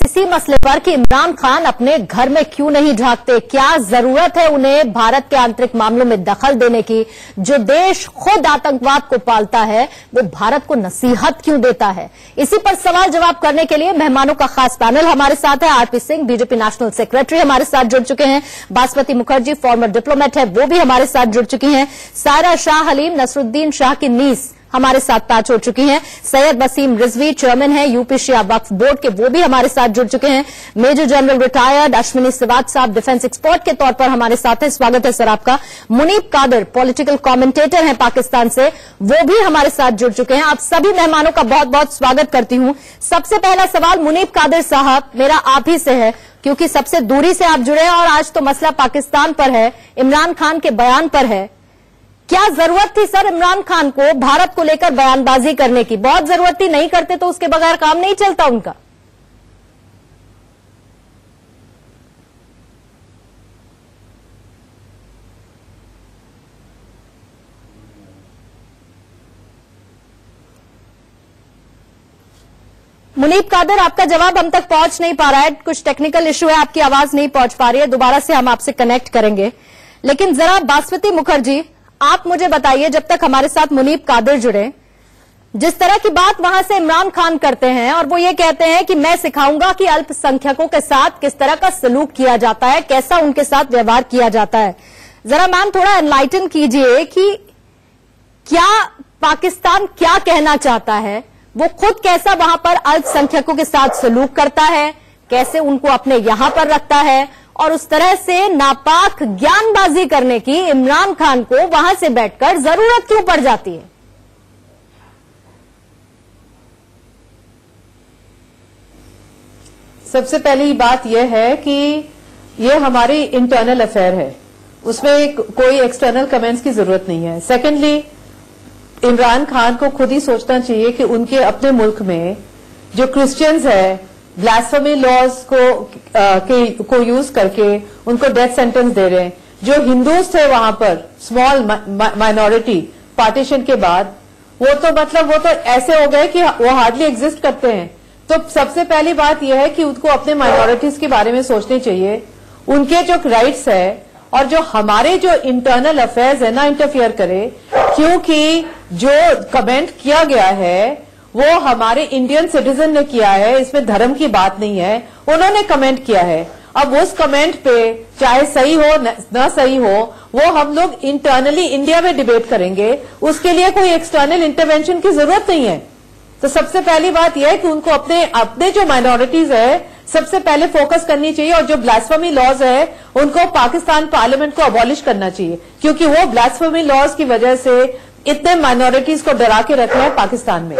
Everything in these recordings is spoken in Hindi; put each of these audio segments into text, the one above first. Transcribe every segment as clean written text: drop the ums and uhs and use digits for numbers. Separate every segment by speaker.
Speaker 1: इसी मसले पर कि इमरान खान अपने घर में क्यों नहीं झांकते, क्या जरूरत है उन्हें भारत के आंतरिक मामलों में दखल देने की। जो देश खुद आतंकवाद को पालता है वो भारत को नसीहत क्यों देता है। इसी पर सवाल जवाब करने के लिए मेहमानों का खास पैनल हमारे साथ है। RP Singh BJP national secretary हमारे साथ जुड़ चुके हैं, बासमती मुखर्जी फॉर्मर डिप्लोमेट है वो भी हमारे साथ जुड़ चुकी हैं, सायरा शाह हलीम नसरुद्दीन शाह की नीस हमारे साथ पैच हो चुकी हैं, सैयद वसीम रिजवी चेयरमैन हैं यूपी शिया वक्फ बोर्ड के वो भी हमारे साथ जुड़ चुके हैं, major general retired Ashwini Siwach साहब डिफेंस एक्सपर्ट के तौर पर हमारे साथ हैं। स्वागत है सर आपका। मुनीब कादिर पॉलिटिकल कमेंटेटर हैं पाकिस्तान से, वो भी हमारे साथ जुड़ चुके हैं। आप सभी मेहमानों का बहुत बहुत स्वागत करती हूं। सबसे पहला सवाल मुनीब कादिर साहब मेरा आप ही से है, क्योंकि सबसे दूरी से आप जुड़े हैं और आज तो मसला पाकिस्तान पर है, इमरान खान के बयान पर है। क्या जरूरत थी सर इमरान खान को भारत को लेकर बयानबाजी करने की? बहुत जरूरत थी, नहीं करते तो उसके बगैर काम नहीं चलता उनका। मुनीब कादिर आपका जवाब हम तक पहुंच नहीं पा रहा है, कुछ टेक्निकल इश्यू है, आपकी आवाज नहीं पहुंच पा रही है, दोबारा से हम आपसे कनेक्ट करेंगे। लेकिन जरा बासमती मुखर्जी आप मुझे बताइए, जब तक हमारे साथ मुनीब कादिर जुड़े, जिस तरह की बात वहां से इमरान खान करते हैं और वो ये कहते हैं कि मैं सिखाऊंगा कि अल्पसंख्यकों के साथ किस तरह का सलूक किया जाता है, कैसा उनके साथ व्यवहार किया जाता है। जरा मैम थोड़ा एनलाइटन कीजिए कि क्या पाकिस्तान क्या कहना चाहता है, वो खुद कैसा वहां पर अल्पसंख्यकों के साथ सलूक करता है, कैसे उनको अपने यहां पर रखता है, और उस तरह से नापाक ज्ञानबाजी करने की इमरान खान को वहां से बैठकर जरूरत क्यों पड़ जाती है।
Speaker 2: सबसे पहली बात यह है कि यह हमारी इंटरनल अफेयर है, उसमें कोई एक्सटर्नल कमेंट्स की जरूरत नहीं है। सेकेंडली, इमरान खान को खुद ही सोचना चाहिए कि उनके अपने मुल्क में जो क्रिश्चियंस है ब्लास्फेमी लॉज को यूज करके उनको डेथ सेंटेंस दे रहे हैं। जो हिंदूज थे वहां पर स्मॉल माइनॉरिटी पार्टीशन के बाद, वो तो ऐसे हो गए कि वो हार्डली एग्जिस्ट करते हैं। तो सबसे पहली बात यह है कि उनको अपने माइनॉरिटीज के बारे में सोचनी चाहिए, उनके जो राइट्स है, और जो हमारे जो इंटरनल अफेयर्स है ना इंटरफियर करे, क्योंकि जो कमेंट किया गया है वो हमारे इंडियन सिटीजन ने किया है, इसमें धर्म की बात नहीं है, उन्होंने कमेंट किया है। अब उस कमेंट पे चाहे सही हो न सही हो, वो हम लोग इंटरनली इंडिया में डिबेट करेंगे, उसके लिए कोई एक्सटर्नल इंटरवेंशन की जरूरत नहीं है। तो सबसे पहली बात यह है कि उनको अपने जो माइनॉरिटीज है सबसे पहले फोकस करनी चाहिए, और जो ब्लास्फेमी लॉज है उनको पाकिस्तान पार्लियामेंट को अबॉलिश करना चाहिए, क्योंकि वो ब्लास्फेमी लॉज की वजह से इतने माइनॉरिटीज को डरा के रखे हैं पाकिस्तान में।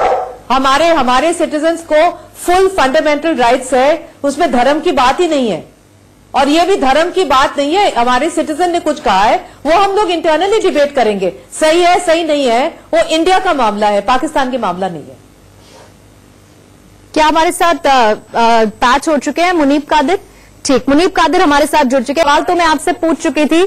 Speaker 2: हमारे सिटीजन्स को फुल फंडामेंटल राइट्स है, उसमें धर्म की बात ही नहीं है, और ये भी धर्म की बात नहीं है। हमारे सिटीजन ने कुछ कहा है, वो हम लोग इंटरनली डिबेट करेंगे, सही है सही नहीं है, वो इंडिया का मामला है, पाकिस्तान की मामला नहीं है।
Speaker 1: क्या हमारे साथ पैच हो चुके हैं मुनीब कादिर? ठीक, मुनीब कादिर हमारे साथ जुड़ चुके हैं। सवाल तो मैं आपसे पूछ चुकी थी,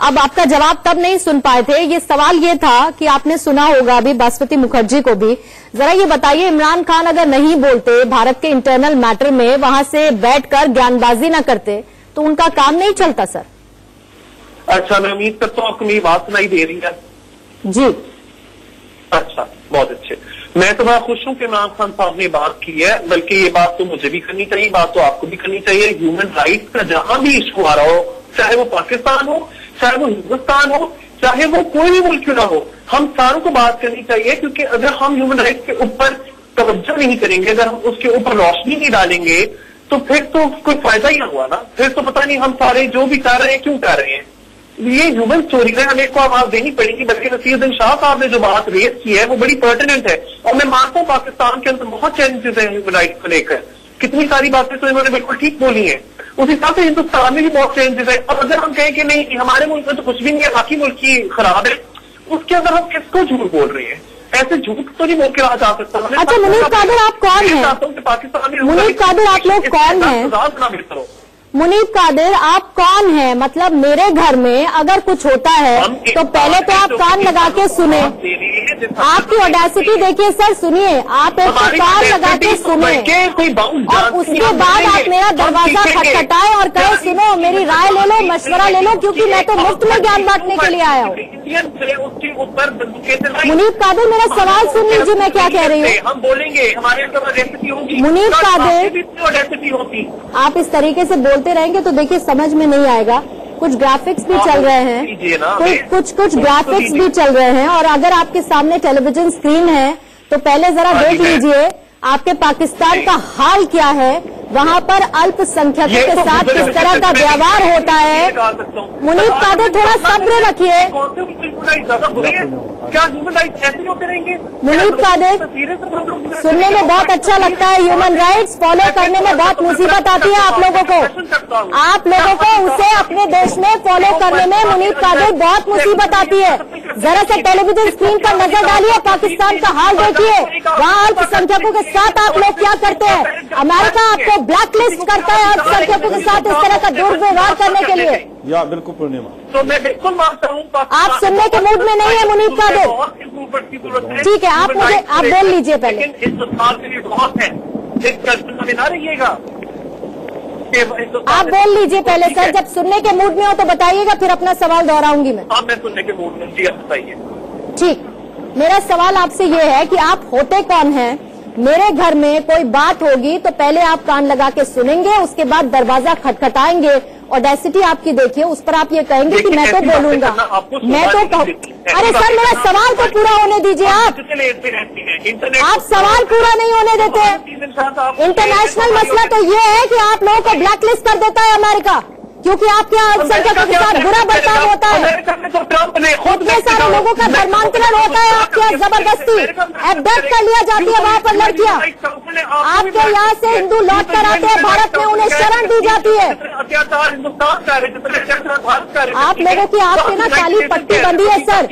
Speaker 1: अब आपका जवाब तब नहीं सुन पाए थे। ये सवाल ये था कि आपने सुना होगा अभी बासमती मुखर्जी को भी, जरा ये बताइए इमरान खान अगर नहीं बोलते भारत के इंटरनल मैटर में, वहां से बैठकर ज्ञानबाजी ना करते, तो उनका काम नहीं चलता सर।
Speaker 3: अच्छा, मैं उम्मीद करता हूँ आपको मेरी बात सुनाई दे रही है
Speaker 1: जी।
Speaker 3: अच्छा, बहुत अच्छे। मैं तो बड़ा खुश हूँ कि इमरान खान साहब ने बात की है, बल्कि ये बात तो मुझे भी करनी चाहिए, बात तो आपको भी करनी चाहिए। ह्यूमन राइट्स का जहां भी इशू आ रहा हो, चाहे वो पाकिस्तान हो, चाहे वो हिंदुस्तान हो, चाहे वो कोई भी मुल्क क्यों ना हो, हम सारों को बात करनी चाहिए। क्योंकि अगर हम ह्यूमन राइट्स के ऊपर तवज्जो नहीं करेंगे, अगर हम उसके ऊपर रोशनी नहीं डालेंगे, तो फिर तो कोई फायदा ही ना हुआ ना। फिर तो पता नहीं हम सारे जो भी कर रहे हैं क्यों कर रहे हैं। ये ह्यूमन स्टोरी है, हमें को आवाज देनी पड़ेगी। बल्कि नसीरुद्दीन शाह साहब ने जो बात रेज की है वो बड़ी पर्टिनेंट है, और मैं मानता हूँ पाकिस्तान के अंदर बहुत चैलेंजेस हैं ह्यूमन राइट्स को लेकर, कितनी सारी बातें तो इन्होंने बिल्कुल ठीक बोली हैं। उस हिसाब से हिंदुस्तान में भी बहुत चेंजेस है। और अगर हम कहें कि नहीं हमारे मुल्क में तो कुछ भी नहीं है, बाकी मुल्क की खराब है, उसके अंदर हम किसको झूठ बोल रहे हैं? ऐसे झूठ तो नहीं बोल के रहा जा सकता।
Speaker 1: अच्छा मुनीब कादिर आप कौन हैं?
Speaker 3: पाकिस्तान में
Speaker 1: मुनीब कादिर आप लोग कौन हैं? मुनीब कादिर आप कौन हैं? मतलब मेरे घर में अगर कुछ होता है तो पहले तो आप कान लगा के सुने, आपकी ऑडेसिटी देखिए सर, सुनिए, आप एक कान लगा के सुने और उसके बाद आप मेरा दरवाजा खटखटाए और कहे सुनो मेरी राय ले लो, मशवरा ले लो, क्योंकि मैं तो मुफ्त में ज्ञान बांटने के लिए आया हूँ। मुनीब कादिर, मेरा सवाल सुन लीजिए मैं क्या कह रही हूँ।
Speaker 3: हम बोलेंगे हमारे रेसिपी होगी।
Speaker 1: मुनीब कादिर,
Speaker 3: रेसिपी होती,
Speaker 1: आप इस तरीके से बोलते रहेंगे तो देखिए समझ में नहीं आएगा। कुछ ग्राफिक्स भी चल रहे हैं, कुछ ग्राफिक्स भी चल रहे हैं, और अगर आपके सामने टेलीविजन स्क्रीन है तो पहले जरा देख लीजिए आपके पाकिस्तान का हाल क्या है, वहाँ पर अल्पसंख्यकों के साथ किस तरह का व्यवहार होता है। मुनीब कादिर, थोड़ा सब्र रखिए। मुनीब कादिर, सुनने में बहुत अच्छा लगता है, ह्यूमन राइट्स फॉलो करने में बहुत मुसीबत आती है आप लोगों को उसे अपने देश में फॉलो करने में मुनीब कादिर बहुत मुसीबत आती है। जरा सा टेलीविजन स्क्रीन पर नजर डालिए, पाकिस्तान का हाल देखिए, वहाँ अल्पसंख्यकों के साथ आप लोग क्या करते हैं। अमेरिका आपको ब्लैकलिस्ट करता है अल्पसंख्यकों के साथ इस तरह का दुर्व्यवहार करने के लिए।
Speaker 4: या बिल्कुल पूर्णिमा,
Speaker 3: तो मैं बिल्कुल मानता हूँ
Speaker 1: आप सुनने के मूड में नहीं है मुनीब कादिर। ठीक है, आप बोल लीजिए पहले।
Speaker 3: हिंदुस्तान के लिए बहुत है, ना रहिएगा।
Speaker 1: आप बोल लीजिए पहले सर, जब सुनने के मूड में हो तो बताइएगा, फिर अपना सवाल दोहराऊंगी मैं।
Speaker 3: हाँ, मैं सुनने के मूड में, जी आप बताइए।
Speaker 1: ठीक, मेरा सवाल आपसे ये है कि आप होते कौन हैं। मेरे घर में कोई बात होगी तो पहले आप कान लगा के सुनेंगे, उसके बाद दरवाजा खटखटाएंगे। ऑडेसिटी आपकी देखिए, उस पर आप ये कहेंगे कि मैं तो बोलूंगा, मैं तो कहूँ। अरे सर, मेरा सवाल तो पूरा होने दीजिए। आप सवाल पूरा नहीं होने देते। इंटरनेशनल मसला तो ये है कि आप लोगों को ब्लैकलिस्ट कर देता है अमेरिका, क्योंकि आपके अल्पसंख्यकों के साथ बुरा बर्ताव होता है, इतने सारे लोगों का धर्मांतरण होता है आपके यहाँ, जबरदस्ती एबडक्ट कर लिया जाती है वहाँ पर लड़कियाँ। आपके यहाँ से हिंदू लौट कर आते हैं भारत में, उन्हें शरण दी जाती है। आप लोगों की आंख पे ना काली पट्टी बंधी है सर,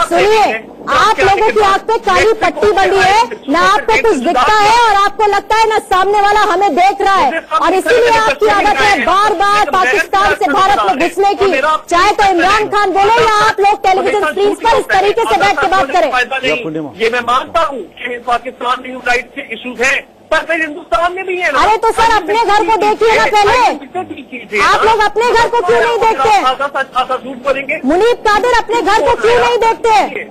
Speaker 1: सुनिए, आप लोगों की आंख पे काली पट्टी बंधी है, ना आपको कुछ दिखता है और आपको लगता है ना सामने वाला हमें देख रहा है, और इसीलिए आपकी आदत है बार बार पाकिस्तान से भारत में घुसने की। चाहे तो इमरान खान बोले या आप लोग टेलीविजन स्क्रीन पर इस तरीके से बैठ के बात करें।
Speaker 3: ये मैं मानता हूँ कि पाकिस्तान में ह्यूमन राइट्स के इशूज हैं, पर फिर हिंदुस्तान में भी है।
Speaker 1: अरे तो सर अपने घर को देखिए ना पहले, आप लोग अपने घर को क्यों नहीं देखते। मुनीब कादिर, अपने घर को क्यों नहीं देखते,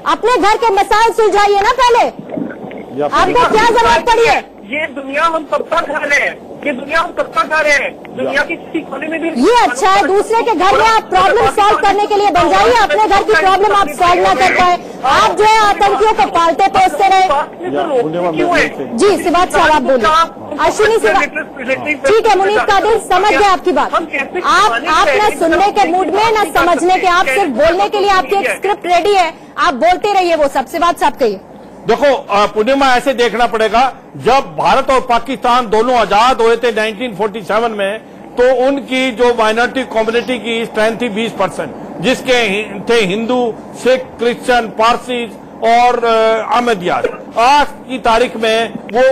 Speaker 1: अपने घर के मसाइल सुलझाइए ना पहले, आपको क्या जरूरत पड़ी है।
Speaker 3: ये दुनिया हम सबका घर है, ये दुनिया हम सबका घर है, दुनिया की किसी कोने में भी।
Speaker 1: ये अच्छा है, दूसरे के घर में आप प्रॉब्लम सॉल्व करने के लिए बन जाइए, अपने घर की प्रॉब्लम आप सॉल्व ना कर पाए। आप जो है आतंकियों को पालते पोसते रहे। जी सिवात साहब आप बोलिए। अश्विनी सिवात, ठीक है मुनीब कादिर, समझ गए आपकी बात। आप ना सुनने के मूड में ना समझने के, आप सिर्फ बोलने के लिए आपकी एक स्क्रिप्ट रेडी है, आप बोलते रहिए वो सब। सिवात साहब कहिए।
Speaker 4: देखो पूर्णिमा, ऐसे देखना पड़ेगा, जब भारत और पाकिस्तान दोनों आजाद हुए थे 1947 में, तो उनकी जो माइनॉरिटी कम्युनिटी की स्ट्रेंथ थी 20%, जिसके थे हिंदू, सिख, क्रिश्चियन, पारसी और अहमदियात। आज की तारीख में वो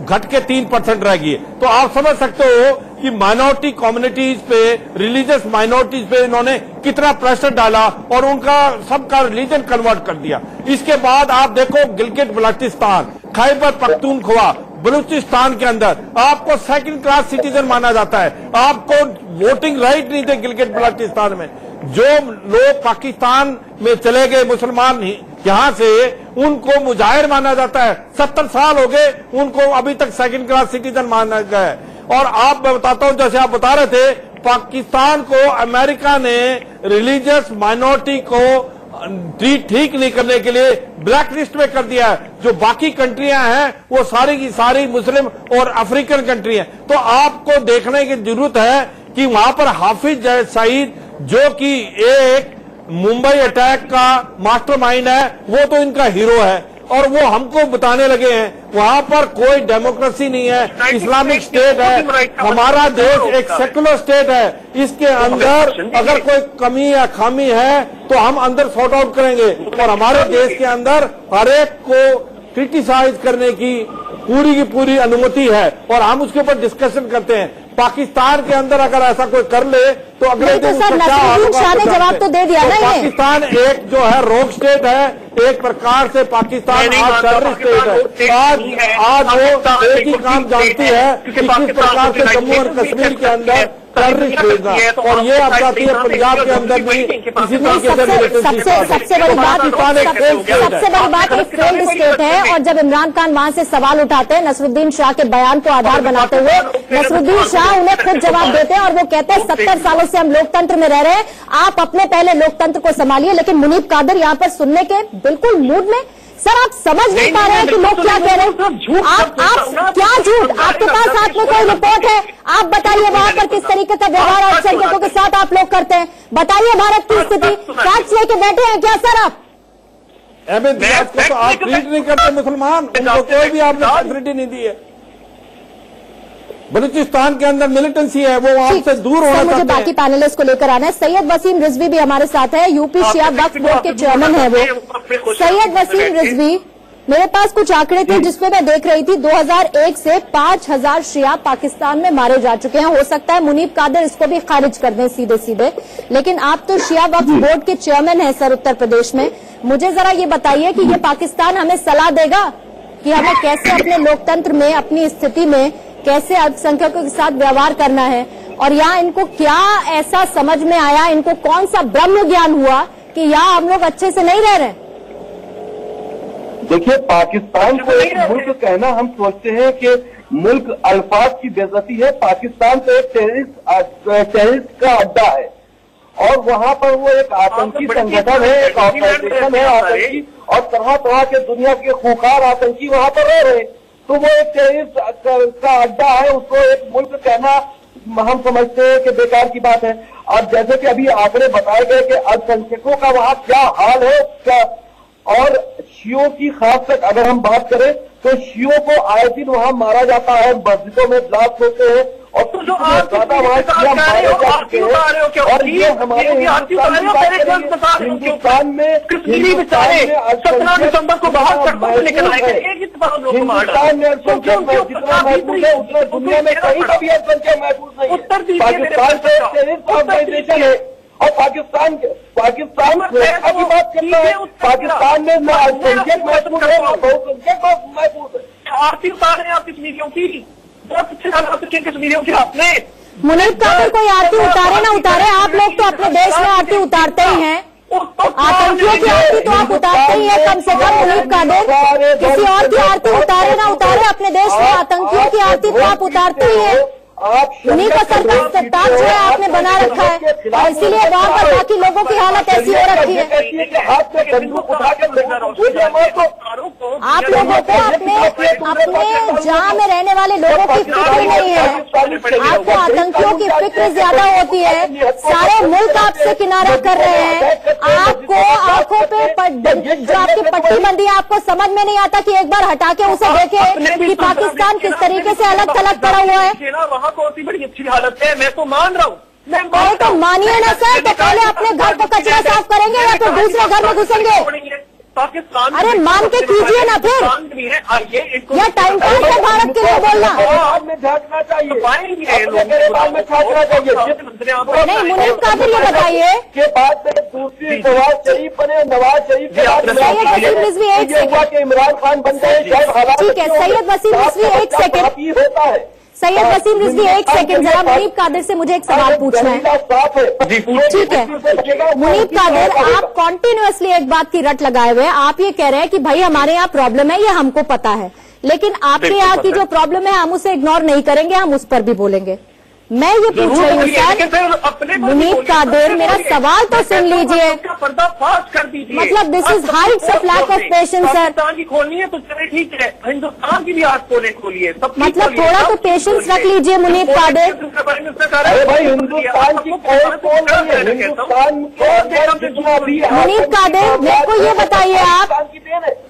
Speaker 4: घट के 3% रह गई। तो आप समझ सकते हो कि माइनॉरिटी कम्युनिटीज पे, रिलीजियस माइनॉरिटीज पे इन्होंने कितना प्रेशर डाला और उनका सबका रिलीजन कन्वर्ट कर दिया। इसके बाद आप देखो गिलगिट बल्टिस्तान, खैबर पख्तूनख्वा, बलूचिस्तान के अंदर आपको सेकंड क्लास सिटीजन माना जाता है, आपको वोटिंग राइट नहीं थे गिलगिट बल्टिस्तान में। जो लोग पाकिस्तान में चले गए मुसलमान यहाँ से, उनको मुजाहिर माना जाता है। 70 साल हो गए उनको, अभी तक सेकंड क्लास सिटीजन माना गया है। और आप, मैं बताता हूँ, जैसे आप बता रहे थे, पाकिस्तान को अमेरिका ने रिलीजियस माइनॉरिटी को ठीक नहीं करने के लिए ब्लैक लिस्ट में कर दिया है। जो बाकी कंट्रियां हैं वो सारी की सारी मुस्लिम और अफ्रीकन कंट्री हैं। तो आपको देखने की जरूरत है कि वहां पर हाफिज सईद, जो कि एक मुंबई अटैक का मास्टरमाइंड है, वो तो इनका हीरो है, और वो हमको बताने लगे हैं वहां पर कोई डेमोक्रेसी नहीं है, इस्लामिक स्टेट है। हमारा देश एक सेकुलर स्टेट है, इसके अंदर अगर कोई कमी या खामी है तो हम अंदर सॉर्ट आउट करेंगे, और हमारे देश के अंदर हर एक को क्रिटिसाइज करने की पूरी अनुमति है, और हम उसके ऊपर डिस्कशन करते हैं। पाकिस्तान के अंदर अगर ऐसा कोई कर ले तो अगले दिन
Speaker 1: सर नसरुद्दीन शाह ने जवाब तो दे दिया ना।
Speaker 4: पाकिस्तान एक जो है रोग स्टेट है, एक प्रकार से पाकिस्तान आज टेररिस्ट स्टेट है। आज वो एक ही काम जानती है कि किस प्रकार से जम्मू और कश्मीर के अंदर टेररिस्ट भेजना, और ये आप चाहती है पंजाब के अंदर भी किसी तरीके से।
Speaker 1: सबसे बड़ी बात एक फेल्ड स्टेट है। और जब इमरान खान वहां से सवाल उठाते हैं नसरुद्दीन शाह के बयान को आधार बनाते हुए, नसरुद्दीन शाह उन्हें खुद जवाब देते हैं और वो कहते हैं 70 सालों से हम लोकतंत्र में रह रहे हैं, आप अपने पहले लोकतंत्र को संभालिए। लेकिन मुनीब कादिर यहाँ पर सुनने के बिल्कुल मूड में। सर आप समझ नहीं पा रहे हैं कि लोग क्या कह रहे हैं। आप क्या झूठ, आपके पास हाथ में कोई रिपोर्ट है, आप बताइए वहां पर किस तरीके का व्यवहार अल्पसंख्यकों के साथ आप लोग करते हैं। बताइए भारत की स्थिति, फैक्ट्स लेके बैठे हैं क्या सर आप?
Speaker 4: अहमद दियाद को तो आप ट्रीट नहीं करते मुसलमान, उनको कोई भी आपने फैसिलिटी नहीं दी है। बलूचिस्तान के अंदर मिलिटेंसी है, वो आपसे दूर होना चाहते हैं।
Speaker 1: मुझे बाकी पैनलिस्ट को लेकर आना है। सैयद वसीम रिजवी भी हमारे साथ है, यूपी शिया वक्फ बोर्ड के चेयरमैन है वो। सैयद वसीम रिजवी, मेरे पास कुछ आंकड़े थे जिसमें मैं देख रही थी 2001 से 5000 शिया पाकिस्तान में मारे जा चुके हैं। हो सकता है मुनीब कादिर इसको भी खारिज कर दें सीधे सीधे, लेकिन आप तो शिया वक्फ बोर्ड के चेयरमैन हैं सर उत्तर प्रदेश में। मुझे जरा ये बताइए कि ये पाकिस्तान हमें सलाह देगा कि हमें कैसे अपने लोकतंत्र में, अपनी स्थिति में कैसे अल्पसंख्यकों के साथ व्यवहार करना है, और यहाँ इनको क्या ऐसा समझ में आया, इनको कौन सा ब्रह्म ज्ञान हुआ कि यहाँ हम लोग अच्छे से नहीं रह रहे?
Speaker 5: देखिए, पाकिस्तान को एक मुल्क कहना, हम सोचते हैं कि मुल्क अल्फाज की बेइज्जती है। पाकिस्तान तो एक टेररिस्ट का अड्डा है और वहां पर वो एक आतंकी संगठन है, एक ऑर्गेनाइजेशन है आतंकी, और तरह तरह के दुनिया के खूंखार आतंकी वहां पर रह रहे हैं। तो वो एक टेररिस्ट का अड्डा है, उसको एक मुल्क कहना हम समझते हैं कि बेकार की बात है। और जैसे कि अभी आंकड़े बताए गए कि अल्पसंख्यकों का वहां क्या हाल है उसका, और शियों की खास तक अगर हम बात करें तो शियों को आए दिन वहां मारा जाता है, मस्जिदों में ब्लास्ट होते हैं, और तो जो ज्यादा वहां शिया मारे जा चुके हैं। और ये हमारे हिंदुस्तान में
Speaker 3: 17 दिसंबर को बाहर
Speaker 5: हिंदुस्तान में अल्पसंख्यक जितना महफूज है उतना दुनिया में कहीं का भी अल्पसंख्यक महफूज नहीं है। पाकिस्तान से टेररिस्ट ऑर्गेनाइजेशन है, और पाकिस्तान सुरक्षा की बात करता है। पाकिस्तान में न अल्पसंख्यक महफूज है न बहुसंख्यक महफूज है।
Speaker 3: आरती उतार रहे हैं आप कश्मीरियों की, बहुत अच्छे हालात कश्मीरियों के आपने।
Speaker 1: मुनीब कादिर कोई आरती उतारे ना उतारे, आप लोग तो अपने देश में आरती उतारते ही हैं। आतंकियों की आरती तो आप उतारते ही है कम से कम। मुनीब कादिर किसी और की आरती उतारे ना उतारे, अपने देश में आतंकियों की आरती तो आप उतारते ही है। उन्हीं का सत्ता जो है आपने बना रखा है, और इसीलिए वहाँ पर बाकी लोगों की हालत ऐसी हो रखी है। आप लोगों को अपने जहाँ में रहने वाले लोगों की फिक्र नहीं है, आपको आतंकियों की फिक्र ज्यादा होती है। सारे मुल्क आपसे किनारा कर रहे हैं, आपको आंखों पे जो आपकी पट्टी बंदी है आपको समझ में नहीं आता कि एक बार हटा के उसे देखे कि पाकिस्तान किस तरीके से अलग थलग पड़ा हुआ है।
Speaker 3: कौन सी बड़ी अच्छी हालत है, मैं तो मान रहा हूँ।
Speaker 1: अरे तो मानिए ना सर, तो पहले अपने घर का कचरा साफ करेंगे या फिर दूसरे घर में घुसेंगे?
Speaker 3: पाकिस्तान,
Speaker 1: अरे मान के कीजिए ना फिर, या टाइम पास है भारत के लिए बोलना?
Speaker 5: में झांकना चाहिए, में झांकना चाहिए।
Speaker 1: नहीं मुनीब कादिर ये बताइए
Speaker 5: के बाद में दूसरी नवाज शरीफ बने, नवाज शरीफ के बाद
Speaker 1: सैयद वसीम रिजवी एक सेकंड,
Speaker 5: इमरान खान बन गए।
Speaker 1: ठीक है सैयद वसीम रिजवी एक सेकंड,
Speaker 5: होता है
Speaker 1: सैयद वसीम रिजवी एक सेकंड, जरा मुनीब कादिर से मुझे एक सवाल पूछना है। ठीक है मुनीब कादिर, आप कॉन्टिन्यूअसली एक बात की रट लगाए हुए हैं। आप ये कह रहे हैं कि भाई हमारे यहाँ प्रॉब्लम है, ये हमको पता है, लेकिन आपके यहाँ की जो प्रॉब्लम है हम उसे इग्नोर नहीं करेंगे, हम उस पर भी बोलेंगे। मैं ये पूछ रही हूँ सर मुनीब कादिर, मेरा सवाल तो सुन लीजिए। मतलब this is heights of lack of patience sir.
Speaker 3: Hindustan की खोलनी है तो चले ठीक है, हिंदुस्तान की भी आज खोलिए।
Speaker 1: मतलब थोड़ा तो पेशेंस रख लीजिए मुनीब कादिर।
Speaker 5: अरे भाई हिंदुस्तान की खोल नहीं है, हिंदुस्तान
Speaker 1: मुनीब कादिर मेरे को ये बताइए आप,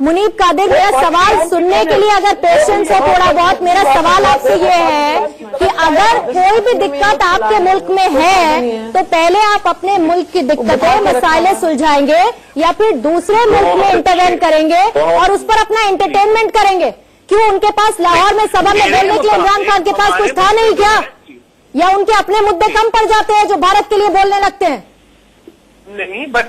Speaker 1: मुनीब कादिर मेरा सवाल सुनने के लिए अगर पेशेंस है थोड़ा बहुत, मेरा सवाल आपसे ये है कि अगर कोई भी दिक्कत आपके मुल्क में है तो पहले आप अपने मुल्क की दिक्कतें मसाइलें सुलझाएंगे या फिर दूसरे मुल्क में इंटरवेन करेंगे और उस पर अपना एंटरटेनमेंट करेंगे? क्यों उनके पास लाहौर में सभा में बोलने के लिए इमरान खान के पास कुछ था नहीं क्या? या उनके अपने मुद्दे कम पड़ जाते हैं जो भारत के लिए बोलने लगते हैं?
Speaker 3: नहीं, बट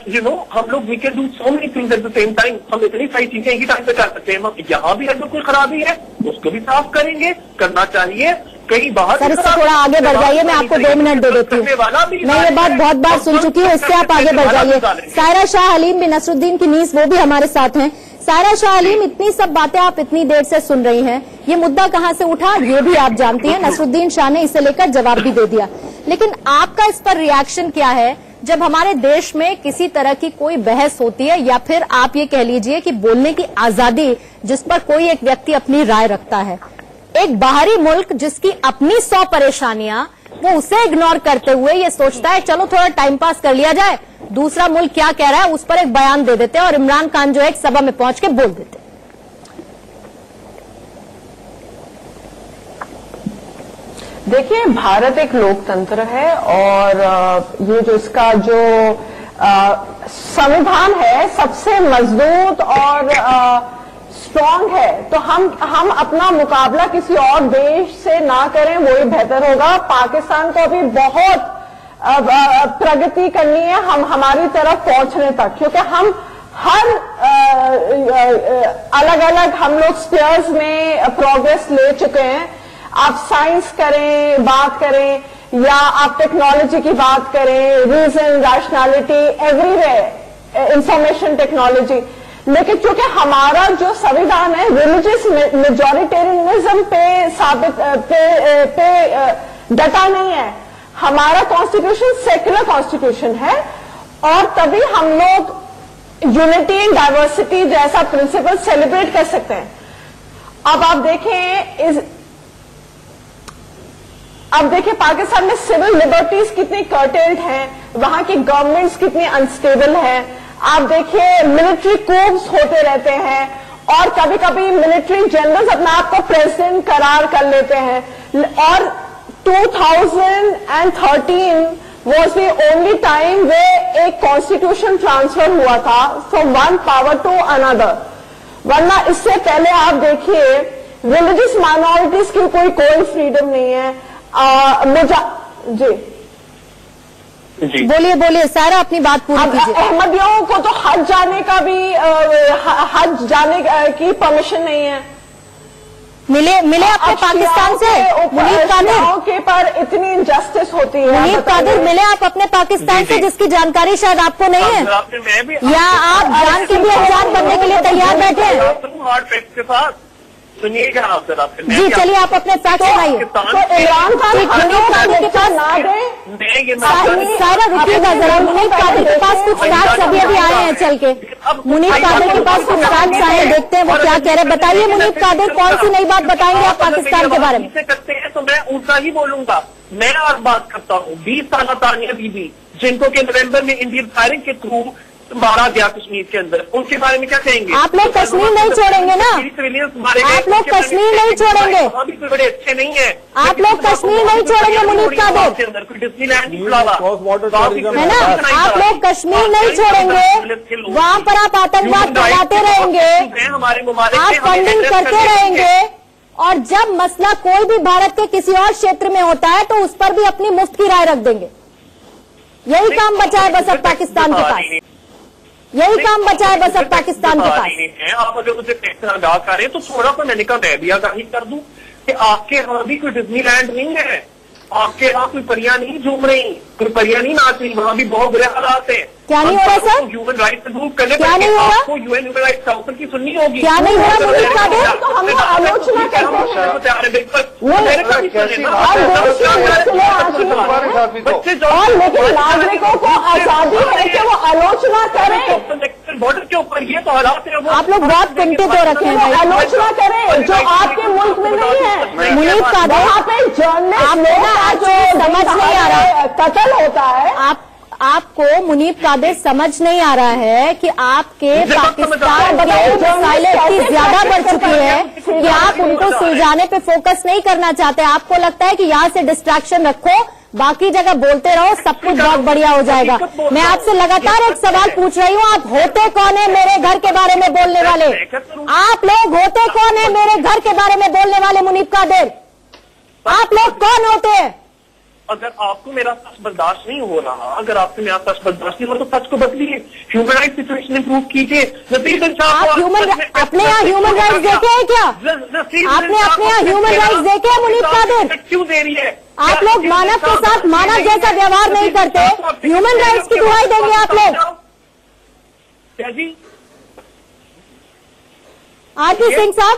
Speaker 3: हम लोग we can do so many things at the same time. हम इतनी सारी चीजें एक ही टाइम पे कर सकते हैं। हम यहाँ भी अगर कोई खराबी है उसको भी साफ करेंगे, करना चाहिए। कहीं बाहर
Speaker 1: सर, इससे थोड़ा आगे बढ़ जाइए, मैं आपको 2 मिनट दे देती हूँ। मैं ये बात बहुत बार सुन चुकी हूँ, इससे आप आगे बढ़ जाइए। सायरा शाह हलीम भी, नसरुद्दीन की नीस, वो भी हमारे साथ हैं। सायरा शाह हलीम, इतनी सब बातें आप इतनी देर से सुन रही हैं, ये मुद्दा कहाँ से उठा ये भी आप जानती हैं। नसरुद्दीन शाह ने इसे लेकर जवाब भी दे दिया, लेकिन आपका इस पर रिएक्शन क्या है जब हमारे देश में किसी तरह की कोई बहस होती है, या फिर आप ये कह लीजिए कि बोलने की आजादी जिस पर कोई एक व्यक्ति अपनी राय रखता है, एक बाहरी मुल्क जिसकी अपनी 100 परेशानियां, वो उसे इग्नोर करते हुए ये सोचता है चलो थोड़ा टाइम पास कर लिया जाए, दूसरा मुल्क क्या कह रहा है उस पर एक बयान दे देते हैं और इमरान खान जो है एक सभा में पहुंच के बोल देते हैं।
Speaker 6: देखिए, भारत एक लोकतंत्र है और ये जो इसका जो संविधान है सबसे मजबूत और स्ट्रांग है, तो हम अपना मुकाबला किसी और देश से ना करें, वही बेहतर होगा। पाकिस्तान को अभी बहुत प्रगति करनी है हमारी तरफ पहुंचने तक, क्योंकि हम हर अलग अलग हम लोग स्पेयर्स में प्रोग्रेस ले चुके हैं। आप साइंस करें, बात करें, या आप टेक्नोलॉजी की बात करें, reason, rationality, everywhere, information technology. लेकिन चूंकि हमारा जो संविधान है रिलीजियस मेजॉरिटेरियनिज्म पे डटा नहीं है। हमारा कॉन्स्टिट्यूशन सेक्युलर कॉन्स्टिट्यूशन है और तभी हम लोग यूनिटी इन डाइवर्सिटी जैसा प्रिंसिपल सेलिब्रेट कर सकते हैं। अब आप देखिए पाकिस्तान में सिविल लिबर्टीज कितनी कर्टेल्ड हैं, वहां की गवर्नमेंट्स कितनी अनस्टेबल है। आप देखिए मिलिट्री कूप्स होते रहते हैं और कभी कभी मिलिट्री जनरल्स अपने आप को प्रेसिडेंट करार कर लेते हैं। और 2013 was the only time where एक कॉन्स्टिट्यूशन ट्रांसफर हुआ था from one power to another, वरना इससे पहले आप देखिए रिलीजियस माइनॉरिटीज की कोई फ्रीडम नहीं है।
Speaker 3: जी
Speaker 1: बोलिए सारा अपनी बात पूरी कीजिए।
Speaker 6: अहमदियों को तो हज जाने का भी हज जाने की परमिशन नहीं है।
Speaker 1: मिले अपने पाकिस्तान से मुनीब कादिर
Speaker 6: के पर इतनी इनजस्टिस होती है।
Speaker 1: मुनीब कादिर, मिले आप अपने पाकिस्तान से जिसकी जानकारी शायद आपको नहीं है, या आप जान के भी अनजान बनने के लिए तैयार बैठे हैं?
Speaker 3: सुनिएगा आप जरा।
Speaker 1: जी चलिए, आप अपने फैक्ट सुनाइए।
Speaker 6: तो इमरान खान
Speaker 1: मुनीब कादिर के पास ना दे, सारा रुकिएगा जरा। मुनीब कादिर के पास कुछ फैक्ट्स अभी आए हैं चल के। मुनीब कादिर के पास कुछ फैक्ट्स आए हैं, देखते हैं वो क्या कह रहे हैं। बताइए मुनीब कादिर, कौन सी नई बात बताएंगे आप पाकिस्तान के बारे में?
Speaker 3: करते हैं तो मैं ऊंचा ही बोलूंगा। मैं और बात करता हूँ 20 साल तानिया बीबी, जिनको के नवंबर में इंडियन फायरिंग के थ्रू मारा गया कश्मीर के अंदर, उनके बारे में क्या कहेंगे?
Speaker 1: आप लोग कश्मीर नहीं छोड़ेंगे ना? आप लोग कश्मीर नहीं छोड़ेंगे?
Speaker 3: वहाँ भी कोई बड़े अच्छे नहीं है।
Speaker 1: आप लोग कश्मीर नहीं छोड़ेंगे मुनीब कादिर,
Speaker 3: कोई डिज्नीलैंड नहीं खुला हुआ
Speaker 1: है ना? आप लोग कश्मीर नहीं छोड़ेंगे, वहाँ पर आप आतंकवाद फैलाते रहेंगे, आप फंडिंग करते रहेंगे, और जब मसला कोई भी भारत के किसी और क्षेत्र में होता है तो उस पर भी अपनी मुफ्त की राय रख देंगे। यही काम बचा है बस अब पाकिस्तान के पास, यही काम बचा है बस अब पाकिस्तान के पास।
Speaker 3: आप अगर मुझे आगाह करें तो थोड़ा सा मैंने कहा मैं भी आगाही कर दूं कि आपके यहाँ भी कोई डिज्नीलैंड नहीं है, आपके यहाँ कोई परियां नहीं झूम रही, कोई परियां नहीं नाच रही, वहाँ भी बहुत बुरे हालात है।
Speaker 1: क्या नहीं हो रहा सर?
Speaker 3: ह्यूमन राइट्स इम्प्रूव करने
Speaker 1: क्या नहीं हो रहा?
Speaker 3: आपको यूएन ह्यूमन राइट्स काउंसिल की सुननी होगी।
Speaker 1: क्या नहीं हो रहा मुनीब कादिर?
Speaker 6: तो हम आलोचना करते हैं। और लेकिन नागरिकों को आजादी है कि वो आलोचना करें।
Speaker 3: बॉर्डर के ऊपर ये तो हालात है,
Speaker 1: आप लोग बहुत कुंठित हो रखे हैं।
Speaker 6: आलोचना करें जो आपके मुल्क में नहीं है।
Speaker 1: मुनीब कादिर,
Speaker 6: वहाँ पे जर्नलिस्ट जो समझ नहीं आ रहा है, कत्ल होता है।
Speaker 1: आपको मुनीब कादिर समझ नहीं आ रहा है कि आपके पाकिस्तान की साइलेंस इतनी ज्यादा बढ़ चुकी है कि आप उनको सुलझाने पे फोकस नहीं करना चाहते। आपको लगता है कि यहाँ से डिस्ट्रैक्शन रखो, बाकी जगह बोलते रहो, सब कुछ बहुत बढ़िया हो जाएगा। मैं आपसे लगातार एक सवाल पूछ रही हूँ, आप होते कौन है मेरे घर के बारे में बोलने वाले? आप लोग होते कौन है मेरे घर के बारे में बोलने वाले? मुनीब कादिर, आप लोग कौन होते हैं?
Speaker 3: अगर आपको मेरा सच बर्दाश्त नहीं हो रहा, अगर आपको मेरा सच बर्दाश्त नहीं हो तो सच को बदलिए, ह्यूमन राइट सिचुएशन इंप्रूव कीजिए।
Speaker 1: आप अपने यहाँ ह्यूमन राइट्स देखे हैं क्या? आपने अपने यहाँ ह्यूमन राइट्स देखे हैं मुनीब कादिर?
Speaker 3: क्यों दे रही है?
Speaker 1: आप लोग मानव के साथ मानव जैसा व्यवहार नहीं करते, ह्यूमन राइट्स की दुहाई देंगे आप लोग?
Speaker 3: क्या जी?
Speaker 1: आरपी सिंह साहब,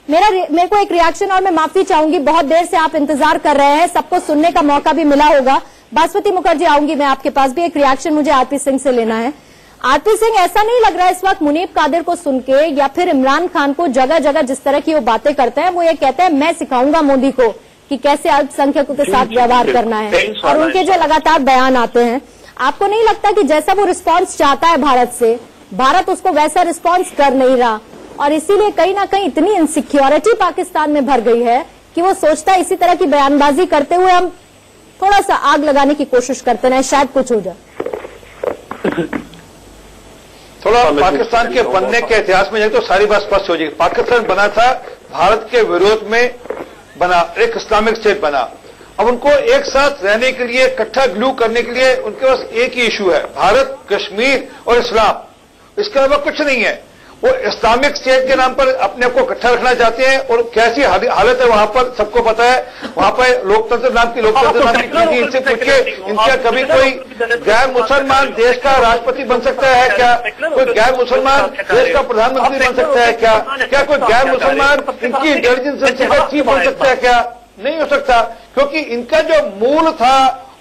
Speaker 1: मेरे को एक रिएक्शन और मैं माफी चाहूंगी, बहुत देर से आप इंतजार कर रहे हैं, सबको सुनने का मौका भी मिला होगा। बासमती मुखर्जी, आऊंगी मैं आपके पास भी, एक रिएक्शन मुझे आरपी सिंह से लेना है। आरपी सिंह, ऐसा नहीं लग रहा है इस वक्त मुनीब कादिर को सुन के या फिर इमरान खान को जगह जगह जिस तरह की वो बातें करते हैं, वो ये कहते हैं मैं सिखाऊंगा मोदी को कि कैसे अल्पसंख्यकों के साथ व्यवहार करना है, और उनके जो लगातार बयान आते हैं, आपको नहीं लगता कि जैसा वो रिस्पॉन्स चाहता है भारत से, भारत उसको वैसा रिस्पॉन्स कर नहीं रहा, और इसीलिए कहीं ना कहीं इतनी इनसिक्योरिटी पाकिस्तान में भर गई है कि वो सोचता है इसी तरह की बयानबाजी करते हुए हम थोड़ा सा आग लगाने की कोशिश करते हैं, शायद कुछ हो जाए।
Speaker 7: थोड़ा पाकिस्तान के बनने के इतिहास में जाए तो सारी बात स्पष्ट हो जाएगी। पाकिस्तान बना था भारत के विरोध में बना, एक इस्लामिक स्टेट बना। अब उनको एक साथ रहने के लिए, इकट्ठा ग्लू करने के लिए उनके पास एक ही इशू है, भारत, कश्मीर और इस्लाम। इसके अलावा कुछ नहीं है। वो इस्लामिक स्टेट के नाम पर अपने को इकट्ठा रखना चाहते हैं, और कैसी हालत है वहां पर सबको पता है। वहां पर लोकतंत्र नाम की चीज, इनसे पूछिए, इनका कभी कोई गैर मुसलमान देश का राष्ट्रपति बन सकता है क्या? कोई गैर मुसलमान देश का प्रधानमंत्री बन सकता है क्या? क्या कोई गैर मुसलमान इनकी इंटेलिजेंस एजेंसी का चीफ बन सकता है क्या? नहीं हो सकता, क्योंकि इनका जो मूल था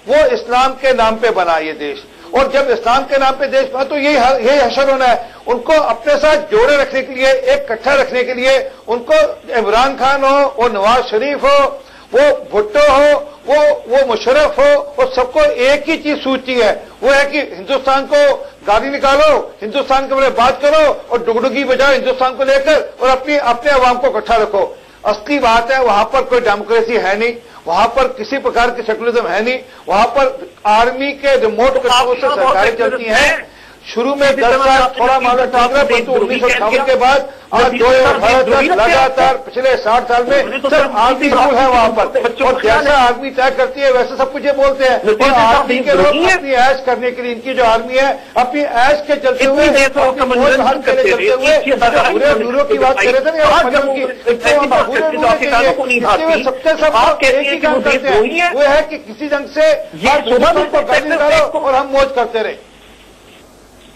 Speaker 7: वो इस्लाम के नाम पे बना ये देश, और जब इस्लाम के नाम पे देश बना तो यही हशर होना है। उनको अपने साथ जोड़े रखने के लिए, एक इकट्ठा रखने के लिए, उनको इमरान खान हो, वो नवाज शरीफ हो, वो भुट्टो हो, वो मुशर्रफ हो, और सबको एक ही चीज सूझती है, वो है कि हिंदुस्तान को गाली निकालो, हिंदुस्तान के बारे में बात करो और डुगडुगी बजाओ हिंदुस्तान को लेकर, और अपने अवाम को इकट्ठा रखो। असली बात है वहां पर कोई डेमोक्रेसी है नहीं, वहां पर किसी प्रकार की सेकुलरिज्म है नहीं, वहां पर आर्मी के रिमोट कंट्रोल से सरकारें चलती हैं। शुरू में 10 साल थोड़ा मामला ठीक रहा, परंतु 1958 के बाद आज 2018 तक लगातार पिछले 60 साल में सिर्फ आर्मी रूल है वहां पर, और जैसा आर्मी तय करती है वैसे सब कुछ ये बोलते हैं। और आर्मी के लोग अपनी ऐश करने के लिए, इनकी जो आर्मी है अपनी ऐश के चलते हुए, पूरे ब्यूरो की बात कर रहे थे, सबसे सब एक ही काम करते हैं, वो है कि किसी ढंग से गाली निकालो और हम मौज करते रहे।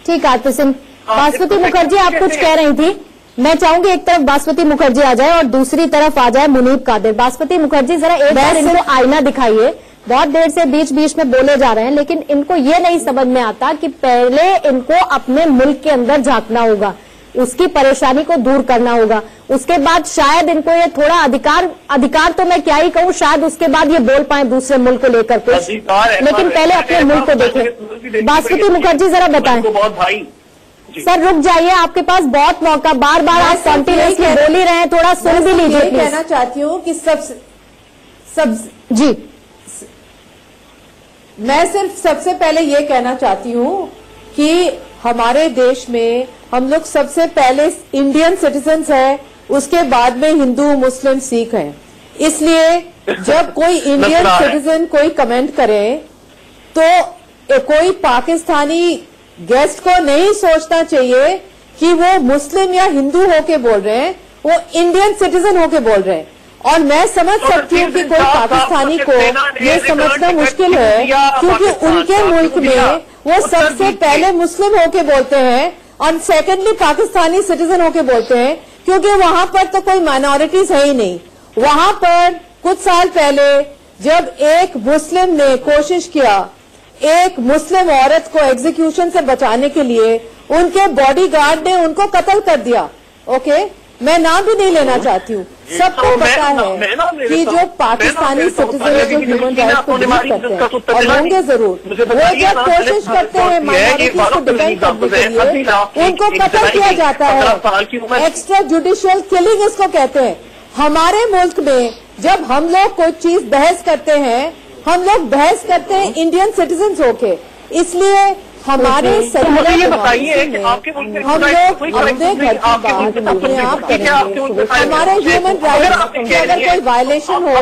Speaker 1: ठीक है आरपी सिंह। बासमती मुखर्जी, आप कुछ कह रही थी, मैं चाहूंगी एक तरफ बासमती मुखर्जी आ जाए और दूसरी तरफ आ जाए मुनीब कादिर। बासमती मुखर्जी, जरा एक बार इनको आईना दिखाइए, बहुत देर से बीच बीच में बोले जा रहे हैं, लेकिन इनको ये नहीं समझ में आता कि पहले इनको अपने मुल्क के अंदर झांकना होगा, उसकी परेशानी को दूर करना होगा, उसके बाद शायद इनको ये थोड़ा अधिकार तो मैं क्या ही कहूँ, शायद उसके बाद ये बोल पाए दूसरे मुल्क को लेकर कुछ, लेकिन पहले अपने मुल्क को देखें। बासमती मुखर्जी, जरा बताएं। सर रुक जाइए, आपके पास बहुत मौका, बार बार आप कॉन्टिन्यूसली बोल ही रहे हैं, थोड़ा सुन भी लीजिए।
Speaker 2: मैं कहना चाहती हूँ कि
Speaker 1: जी,
Speaker 2: मैं सिर्फ सबसे पहले ये कहना चाहती हूँ कि हमारे देश में हम लोग सबसे पहले इंडियन सिटीजन्स हैं, उसके बाद में हिंदू, मुस्लिम, सिख हैं। इसलिए जब कोई इंडियन सिटीजन कोई कमेंट करे तो कोई पाकिस्तानी गेस्ट को नहीं सोचना चाहिए कि वो मुस्लिम या हिंदू होके बोल रहे हैं, वो इंडियन सिटीजन होके बोल रहे हैं। और मैं समझ सकती हूँ कि कोई पाकिस्तानी को ये समझना मुश्किल है, क्योंकि उनके मुल्क में वो सबसे पहले मुस्लिम होके बोलते हैं और सेकेंडली पाकिस्तानी सिटीजन होके बोलते हैं, क्योंकि वहां पर तो कोई माइनॉरिटीज है ही नहीं। वहां पर कुछ साल पहले जब एक मुस्लिम ने कोशिश किया एक मुस्लिम औरत को एग्जीक्यूशन से बचाने के लिए, उनके बॉडीगार्ड ने उनको कत्ल कर दिया। ओके, मैं नाम भी नहीं लेना चाहती हूँ, सबको पता है कि जो पाकिस्तानी सिटीजन जो ह्यूमन राइट्स को बिलीव करते हैं और होंगे जरूर, वो जब कोशिश करते हैं माइनॉरिटीज को डिफेंड करने के लिए, उनको कत्ल किया जाता है। एक्स्ट्रा जुडिशियल किलिंग इसको कहते हैं। हमारे मुल्क में जब हम लोग कोई चीज बहस करते हैं, हम लोग बहस करते हैं इंडियन सिटीजन्स होके, इसलिए
Speaker 6: हमारे
Speaker 3: मुझे ये बताइए कि आपके मुल्क में
Speaker 6: हम लोग अपने घर की बात अपने आप करेंगे। हमारे ह्यूमन राइट्स की अगर कोई वायलेशन हो,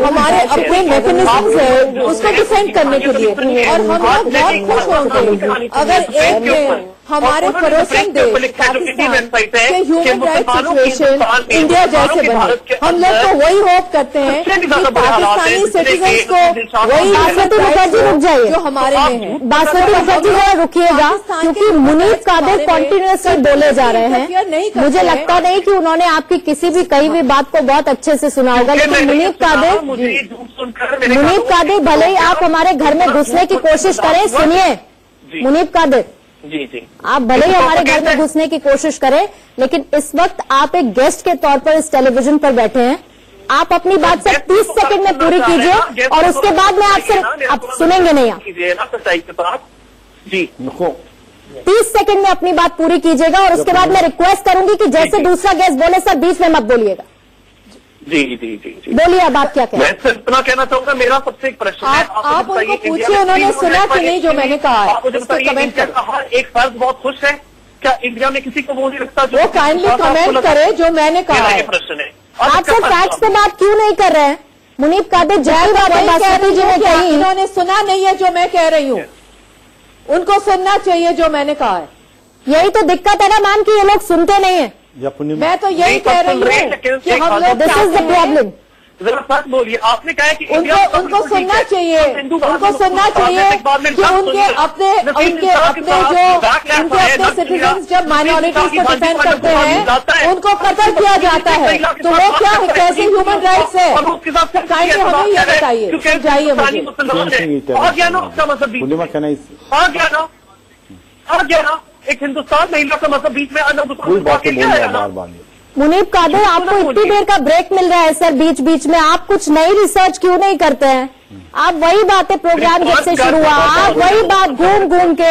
Speaker 6: हमारे अपने मैकेनिज्म है उसको डिफेंड करने के लिए, और हम लोग बहुत खुश होंगे अगर एक में हमारे पड़ोसन देश पाकिस्तान के ह्यूमन राइट सिचुएशन इंडिया जैसे बने। हम लोग तो वही होप करते हैं कि पाकिस्तानी सिटीजन्स को वही
Speaker 1: बासमती मुखर्जी रुक जाइए
Speaker 6: जो हमारे में है।
Speaker 1: बासमती मुखर्जी जरा रुकिएगा, क्योंकि मुनीब कादिर कॉन्टिन्यूसली बोले जा रहे हैं। मुझे लगता नहीं कि उन्होंने आपकी किसी भी कही हुई बात को बहुत अच्छे से सुना होगा, लेकिन मुनीब कादिर भले ही आप हमारे घर में घुसने की कोशिश करें, सुनिए मुनीब कादिर
Speaker 3: जी
Speaker 1: आप भले ही हमारे घर में घुसने की कोशिश करें, लेकिन इस वक्त आप एक गेस्ट के तौर पर इस टेलीविजन पर बैठे हैं। आप अपनी बात सिर्फ 30 सेकंड में पूरी कीजिए और उसके बाद में आपसे आप सुनेंगे नहीं। आप
Speaker 3: जी
Speaker 1: 30 सेकंड में अपनी बात पूरी कीजिएगा और उसके बाद मैं रिक्वेस्ट करूंगी कि जैसे दूसरा गेस्ट बोले सर बीच में मत बोलिएगा।
Speaker 3: जी
Speaker 1: बोलिए अब आप क्या कहें।
Speaker 3: मैं सिर्फ इतना कहना चाहूंगा, मेरा सबसे एक प्रश्न है,
Speaker 6: आप उनको पूछिए उन्होंने सुना कि नहीं जो मैंने कहा है, उसको कमेंट करें।
Speaker 3: हर एक फर्द बहुत खुश है, क्या इंडिया में किसी को वो नहीं लगता जो
Speaker 6: वो काइंडली कमेंट करे जो मैंने कहा है।
Speaker 3: प्रश्न है
Speaker 1: आप सर फैक्ट्स पे बात क्यों नहीं कर रहे हैं? मुनीब कादिर जय बात
Speaker 6: उन्होंने सुना नहीं है जो मैं कह रही हूँ, उनको सुनना चाहिए जो मैंने कहा है।
Speaker 1: यही तो दिक्कत है ना मैम कि ये लोग सुनते नहीं है।
Speaker 6: मैं तो यही कह रही हूँ कि हम लोग
Speaker 1: दिस इज द प्रॉब्लम।
Speaker 3: जरा सच बोलिए, आपने कहा कि
Speaker 6: उनको सुनना चाहिए, उनको सुनना चाहिए कि उनके अपने जो सिटीजन्स जब माइनॉरिटीज को डिफेंड करते हैं उनको कत्ल किया जाता है, तो वो क्या कैसे ह्यूमन राइट्स है? काइंडली हमें ये बताइए, समझाइए मुझे।
Speaker 3: और क्या ना और क्या ना एक हिंदुस्तान महिला का मतलब बीच में
Speaker 1: मुनीब कादिर आपको इतनी देर का ब्रेक मिल रहा है सर बीच बीच में, आप कुछ नई रिसर्च क्यों नहीं करते हैं? आप वही बातें प्रोग्राम जब से शुरू हुआ आप वही बात घूम के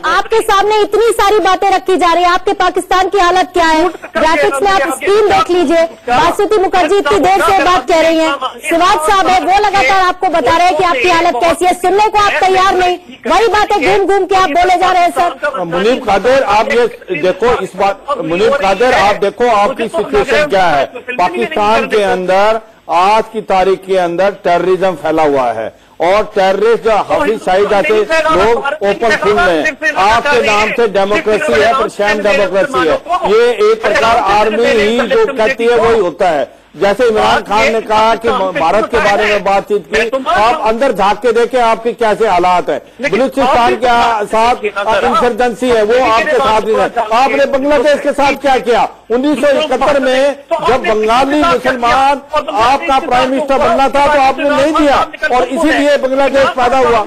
Speaker 1: आपके सामने इतनी सारी बातें रखी जा रही है। आपके पाकिस्तान की हालत क्या है? ग्राफिक्स में आप स्क्रीन देख लीजिए। बासमती मुखर्जी इतनी देर से बात कह रही हैं, सिवाज साहब है वो लगातार आपको बता रहे हैं कि आपकी हालत कैसी है, सुनने को आप तैयार नहीं, वही बातें घूम के आप बोले जा रहे हैं सर।
Speaker 4: मुनीब कादिर आप ये देखो इस बात, मुनीब कादिर आप देखो आपकी सिचुएशन क्या है। पाकिस्तान के अंदर आज की तारीख के अंदर टेररिज्म फैला हुआ है और टेररिस्ट जो हाफिज सईद जैसे लोग ओपन फील्ड में आपके नाम से डेमोक्रेसी है पर शैम डेमोक्रेसी है। ये एक प्रकार आर्मी ही जो कहती है वही होता है। जैसे इमरान खान ने कहा कि भारत के बारे में बातचीत की, आप अंदर झांक के देखें आपके कैसे हालात है। बलूचिस्तान के साथ इंसर्जेंसी है वो आपके साथ ही है। आपने बांग्लादेश के साथ क्या किया? 1971 में जब बंगाली मुसलमान आपका प्राइम मिनिस्टर बनना था तो आपने नहीं दिया और इसीलिए बांग्लादेश पैदा हुआ।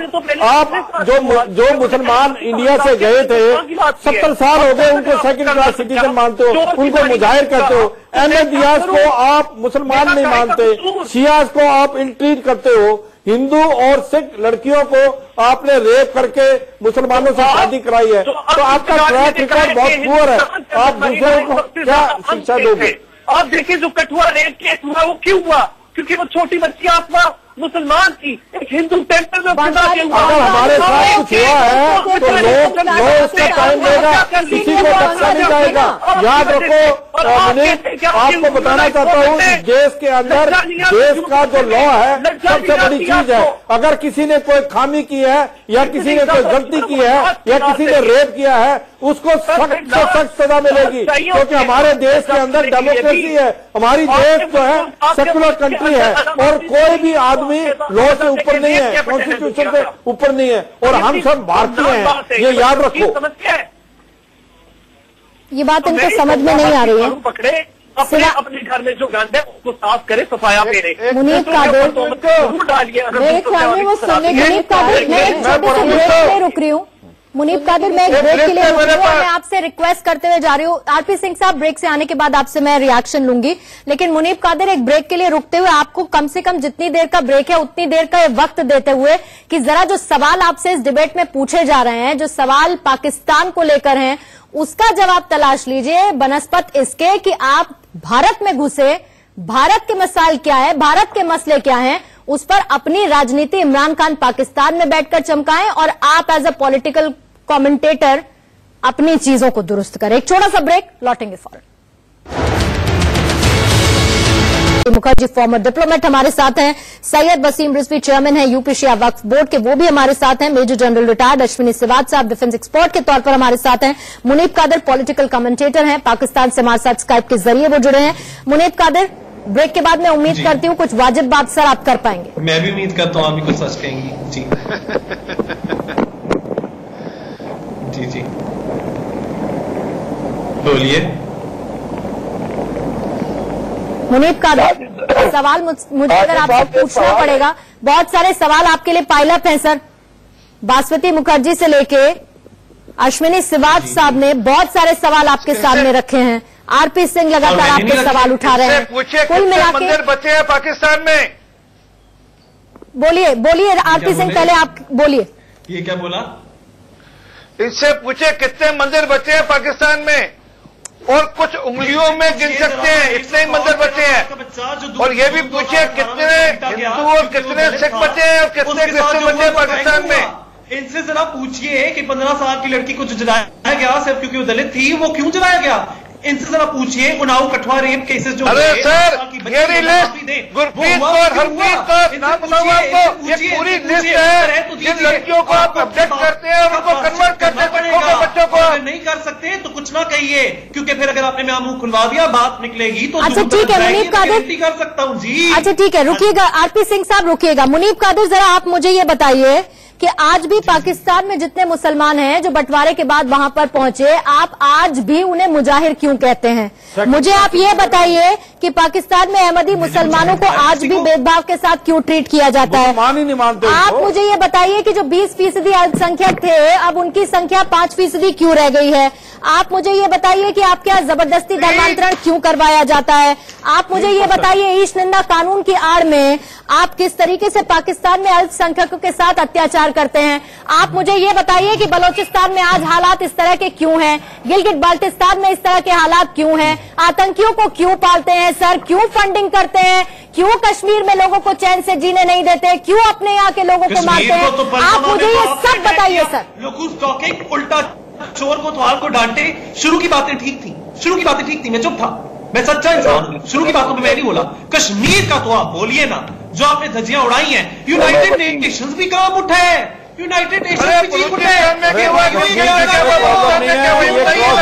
Speaker 4: आप जो मुसलमान इंडिया से गए थे 70 साल हो गए उनको सेकंड क्लास सिटीजन मानते हो, उनको मुजाहिर करते हो। अहमदियाज को आप मुसलमान नहीं मानते, शियाज को आप इल्ट्रीट करते हो, हिंदू और सिख लड़कियों को आपने रेप करके मुसलमानों से शादी कराई है, तो आपका ट्रैक रिकॉर्ड बहुत पुअर है। आप दूसरों को क्या शिक्षा दोगे?
Speaker 3: आप देखिए जो कठुआ रेप केस हुआ वो क्यों हुआ? क्योंकि वो छोटी बच्ची आपका मुसलमान की एक हिंदू टेम्पल में
Speaker 4: अगर हमारे साथ कुछ हुआ है तो लोग उसका टाइम लेगा, किसी को बख्शा नहीं जाएगा। याद रखो आपको बताना चाहता हूँ देश के अंदर देश का जो लॉ है सबसे बड़ी चीज है। अगर किसी ने कोई खामी की है या किसी ने कोई गलती की है या किसी ने रेप किया है उसको सख्त से सख्त सजा मिलेगी, क्योंकि हमारे देश के अंदर डेमोक्रेसी है। हमारी देश जो है सेकुलर कंट्री है और कोई भी आदमी लॉ से ऊपर नहीं है, कॉन्स्टिट्यूशन से ऊपर नहीं है और हम सब भारतीय हैं, ये याद रखो।
Speaker 1: ये बात इनको समझ में नहीं आ रही है।
Speaker 3: पकड़े अपने घर में जो गंद है उसको साफ करे, सफाया फेरे।
Speaker 1: मुनीब कादिर
Speaker 6: मेरे ख्याल में वो सुनने
Speaker 1: मुनीब कादिर मैं एक छोटे से ब्रेक के लिए रुक रही हूँ। मुनीब कादिर मैं एक ब्रेक के लिए रुक रही हूँ और मैं आपसे रिक्वेस्ट करते हुए जा रही हूँ। आरपी सिंह साहब ब्रेक से आने के बाद आपसे मैं रिएक्शन लूंगी, लेकिन मुनीब कादिर एक ब्रेक के लिए रुकते हुए आपको कम से कम जितनी देर का ब्रेक है उतनी देर का वक्त देते हुए कि जरा जो सवाल आपसे इस डिबेट में पूछे जा रहे हैं, जो सवाल पाकिस्तान को लेकर हैं, उसका जवाब तलाश लीजिए बनस्पत इसके कि आप भारत में घुसे, भारत के मसाइल क्या है, भारत के मसले क्या हैं, उस पर अपनी राजनीति इमरान खान पाकिस्तान में बैठकर चमकाएं और आप एज अ पॉलिटिकल कमेंटेटर अपनी चीजों को दुरुस्त करें। एक छोटा सा ब्रेक, लौटेंगे फौरन। मुखर्जी फॉर्मर डिप्लोमेट हमारे साथ हैं, सैयद वसीम रिजवी चेयरमैन हैं यूपी शिया वक्फ बोर्ड के, वो भी हमारे साथ हैं, major general retired Ashwini Siwach साहब डिफेंस एक्सपर्ट के तौर पर हमारे साथ हैं, मुनीब कादिर पॉलिटिकल कमेंटेटर हैं, पाकिस्तान से हमारे साथ स्काइप के जरिए वो जुड़े हैं। मुनीब कादिर, ब्रेक के बाद मैं उम्मीद करती हूँ कुछ वाजिब बात सर आप कर पाएंगे।
Speaker 8: मैं भी उम्मीद करता हूँ आप भी कुछ सच कहेंगी। जी जी जी बोलिए।
Speaker 1: मुनीब कादिर, सवाल मुझे अगर आपसे पूछना पड़ेगा, बहुत सारे सवाल आपके लिए पाइलअप हैं सर। बासमती मुखर्जी से लेके अश्विनी सिवाज साहब ने बहुत सारे सवाल आपके सामने रखे हैं, आरपी सिंह लगातार आपके सवाल उठा रहे हैं। कुल मिला के
Speaker 7: मंदिर बचे हैं पाकिस्तान में?
Speaker 1: बोलिए बोलिए आरपी सिंह, पहले आप बोलिए।
Speaker 8: ये क्या बोला?
Speaker 7: इससे पूछे कितने मंदिर बचे हैं पाकिस्तान में, और कुछ उंगलियों में गिन सकते हैं, इतने ही मंदिर बचे हैं। और ये भी पूछिए कितने हिंदू और कितने सिख बचे हैं और कितने क्रिश्चियन बचे हैं पाकिस्तान में।
Speaker 8: इनसे जरा पूछिए कि 15 साल की लड़की को जो जलाया गया सिर्फ क्योंकि वो दलित थी, वो क्यों जलाया गया? इनसे जरा पूछिए उन्नाव कठुआ रेप केसेस जो
Speaker 7: अरे सर, ये लिस्ट गुरप्रीत कौर, हरप्रीत कौर, नाम बताऊंगा आपको, ये पूरी लिस्ट है जिन लड़कियों को आप अब्जेक्ट करते हैं और उनको कन्वर्ट करते हैं बच्चों को।
Speaker 8: नहीं कर सकते तो कुछ ना कहिए, क्योंकि फिर अगर आपने मुंह खुलवा दिया बात निकलेगी तो।
Speaker 1: अच्छा ठीक है मुनीब कादिर,
Speaker 8: कर सकता हूँ जी।
Speaker 1: अच्छा ठीक है, रुकिएगा आरपी सिंह साहब, रुकिएगा। मुनीब कादिर, जरा आप मुझे ये बताइए कि आज भी पाकिस्तान में जितने मुसलमान हैं जो बंटवारे के बाद वहां पर पहुंचे, आप आज भी उन्हें मुजाहिर क्यों कहते हैं? मुझे आप ये बताइए कि पाकिस्तान में अहमदी मुसलमानों को आज भी भेदभाव के साथ क्यों ट्रीट किया जाता है?
Speaker 4: नहीं मानते।
Speaker 1: आप मुझे ये बताइए कि जो 20% अल्पसंख्यक थे अब उनकी संख्या 5% क्यों रह गई है? आप मुझे ये बताइए कि आपके यहाँ जबरदस्ती धर्मांतरण क्यों करवाया जाता है? आप मुझे ये बताइए ईश निंदा कानून की आड़ में आप किस तरीके से पाकिस्तान में अल्पसंख्यकों के साथ अत्याचार करते हैं? आप मुझे ये बताइए कि बलोचिस्तान में आज हालात इस तरह के क्यों हैं? गिलगिट बाल्टिस्तान में इस तरह के हालात क्यों हैं? आतंकियों को क्यों पालते हैं सर? क्यों फंडिंग करते हैं? क्यों कश्मीर में लोगों को चैन से जीने नहीं देते? क्यों अपने यहाँ के लोगों को मारते हैं? आप मुझे ये सब बताइए सर।
Speaker 8: उल्टा चोर को तो को डांटे। शुरू की बातें ठीक थी, शुरू की बातें ठीक थी, मैं चुप था, मैं सच्चा इंसान। शुरू की बातों में मैं नहीं बोला। कश्मीर का तो आप बोलिए ना, जो आपने धज्जियां उड़ाई हैं। यूनाइटेड नेशंस भी काम उठा है, यूनाइटेड नेशंस भी चीख उठे हैं।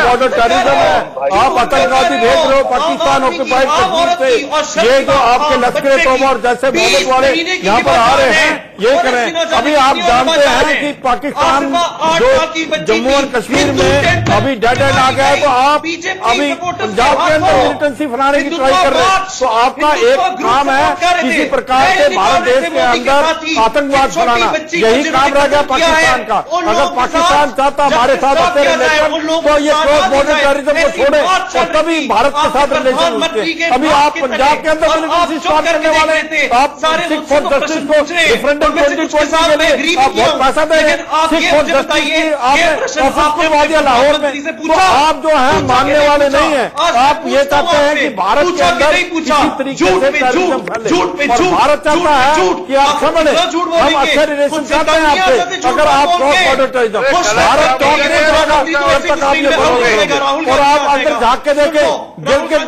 Speaker 4: बॉर्डर टेररिज्म है, आप आतंकवादी भेज रहे हो पाकिस्तान ऑक्यूपाइड कश्मीर से। ये जो आपके लश्कर तोबा और जैसे मोहम्मद वाले यहाँ पर आ रहे हैं, ये करें। अभी आप जानते हैं कि पाकिस्तान जो जम्मू और कश्मीर में अभी डेड एंड आ गया है, तो आप अभी पंजाब के अंदर मिलिटेंसी फैलाने की ट्राई कर रहे हैं। तो आपका एक काम है किसी प्रकार से भारत देश के अंदर आतंकवाद फैलाना, यही काम रह गया पाकिस्तान का। अगर पाकिस्तान चाहता हमारे साथ अच्छे रिलेशन, तो ये क्रॉस बॉर्डर टेररिज्म को छोड़े और तभी भारत के साथ रिलेशन होते। अभी आप पंजाब के अंदर मिलिटेंसी स्टार्ट करने वाले, आप सिख फॉर जस्टिस को रेफरेंडम 2020 के लिए आप बहुत पैसा देंगे। सिख फॉर जस्टिस की आपने ऑफिस करवा दिया लाहौर में, तो आप जो है मानने वाले नहीं है। आप ये चाहते हैं कि भारत के अंदर किसी तरीके से टेररिज्म फैले, और भारत चाहता है कि आप समझे हम अच्छे रिलेशन चाहते हैं आपसे। अगर आप cross border terrorism, Bharat talk नहीं करेगा जब तक आप ये बोलोगे। और आप अंदर झांक के देखें, गिलगिट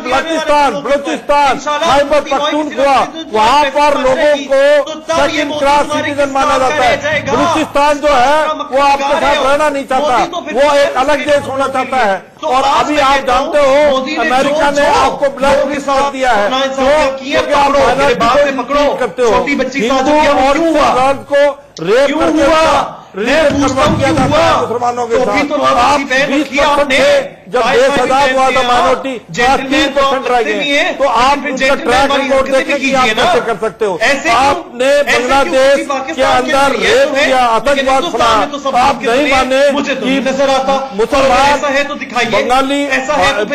Speaker 4: बल्टिस्तान, खैबर पख्तूनख्वा, वहां पर लोगों को सेकंड क्लास सिटीजन माना जाता है। बलूचिस्तान जो है वो आपके साथ रहना नहीं चाहता, वो एक अलग देश होना चाहता है। और अभी आप जानते हो अमेरिका ने आपको ब्लैक लिस्ट कर दिया है, क्योंकि आप माइनॉरिटी करते हो। हिंदू और मुसलमान को रेप मुसलमानों के साथ आप 20% थे जब 10,000 हुआ था माइनॉरिटी, 3% रह गए। तो आप उनका ट्रैक रिकॉर्ड देखें कि आप कैसे कर सकते हो। आपने बांग्लादेश के अंदर रेप किया, आतंकवाद फैलाया, आप नहीं माने कि मुसलमान बंगाली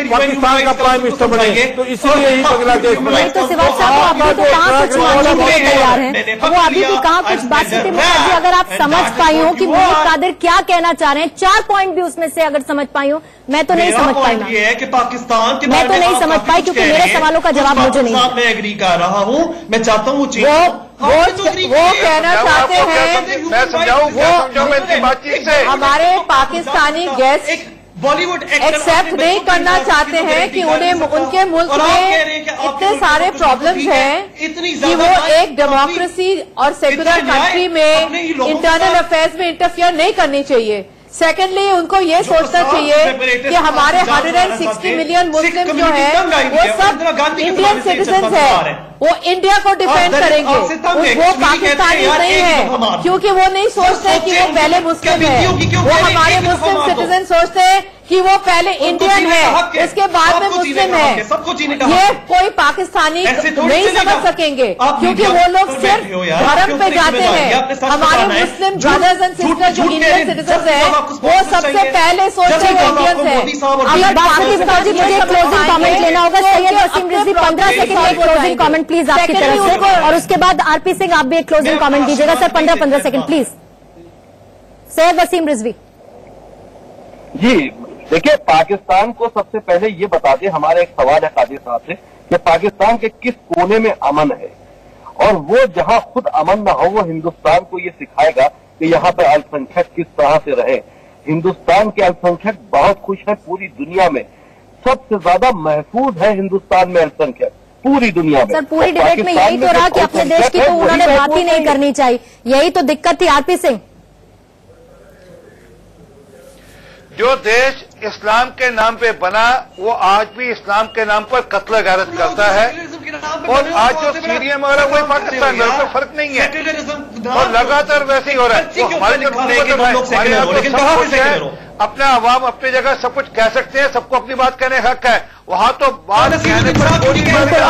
Speaker 4: पाकिस्तान का प्राइम मिनिस्टर बने, तो इसीलिए ही बांग्लादेश बना।
Speaker 1: तो सिवाज साहब आप तो कहाँ कुछ मानने के लिए तैयार हैं, वो अभी भी कहाँ कुछ बासमती मुखर्जी अगर आप समझ पाई हो कि मुनीब कादिर क्या कहना चाह रहे हैं, 4 पॉइंट भी उसमें से अगर समझ पाई हो, मैं तो नहीं समझ पाई।
Speaker 8: ये है कि पाकिस्तान के
Speaker 1: मैं तो नहीं समझ पाई, क्योंकि मेरे सवालों का जवाब मुझे नहीं।
Speaker 8: मैं एग्री कर रहा हूँ, मैं चाहता हूँ
Speaker 2: वो कहना चाहते हैं,
Speaker 7: मैं समझाऊं मैं इनकी बातचीत से
Speaker 2: हमारे पाकिस्तानी गेस्ट
Speaker 8: बॉलीवुड
Speaker 2: एक्सेप्ट नहीं करना चाहते हैं कि उन्हें उनके मुल्क में इतने सारे प्रॉब्लम्स हैं कि वो एक डेमोक्रेसी और सेक्युलर कंट्री में इंटरनल अफेयर्स में इंटरफियर नहीं करनी चाहिए। सेकेंडली, उनको ये सोचना चाहिए कि हमारे 160 मिलियन मुस्लिम जो है वो सब इंडियन सिटीजन है, वो इंडिया को डिफेंड करेंगे, वो पाकिस्तानी नहीं है, क्योंकि वो नहीं सोचते कि वो पहले मुस्लिम है, वो हमारे मुस्लिम सिटीजन सोचते हैं कि वो पहले इंडियन है उसके बाद में मुस्लिम है। ये कोई पाकिस्तानी नहीं समझ सकेंगे क्योंकि वो लोग सिर्फ धर्म पे जाते हैं। हमारे मुस्लिम ब्रदर्स एंड सिस्टर्स जो इंडियन सिटीजन है वो सबसे पहले सोचते हैं इंडियन है।
Speaker 1: अगर बाकी मुझे क्लोजिंग कमेंट लेना होगा, सैयद वसीम रिजवी 15 सेकंड में क्लोजिंग कमेंट प्लीज आपकी तरफ से, और उसके बाद आरपी सिंह आप भी एक क्लोजिंग कमेंट दीजिएगा sir, 15 second please. Syed Waseem Rizvi
Speaker 5: ji, देखिए, पाकिस्तान को सबसे पहले ये बता दें, हमारा एक सवाल है कादिर साहब से कि पाकिस्तान के किस कोने में अमन है, और वो जहां खुद अमन न हो वो हिंदुस्तान को ये सिखाएगा कि यहाँ पर अल्पसंख्यक किस तरह से रहे। हिंदुस्तान के अल्पसंख्यक बहुत खुश है, पूरी दुनिया में सबसे ज्यादा महफूज है हिंदुस्तान में अल्पसंख्यक पूरी दुनिया में।
Speaker 1: सर, पूरी डिबेट में यही तो रहा कि अपने देश की तो उन्होंने बात ही नहीं करनी चाहिए, यही तो दिक्कत थी। आरपी सिंह,
Speaker 7: जो देश इस्लाम के नाम पे बना वो आज भी इस्लाम के नाम पर कत्ल गारत करता है, और आज जो सीरिया में हो रहा है वही पाकिस्तान में, कोई फर्क नहीं है, और लगातार वैसे ही हो रहा है। तो हमारे अपना अवाम अपनी जगह सब कुछ कह सकते हैं, सबको अपनी बात कहने का हक है, वहां तो बात कहने पर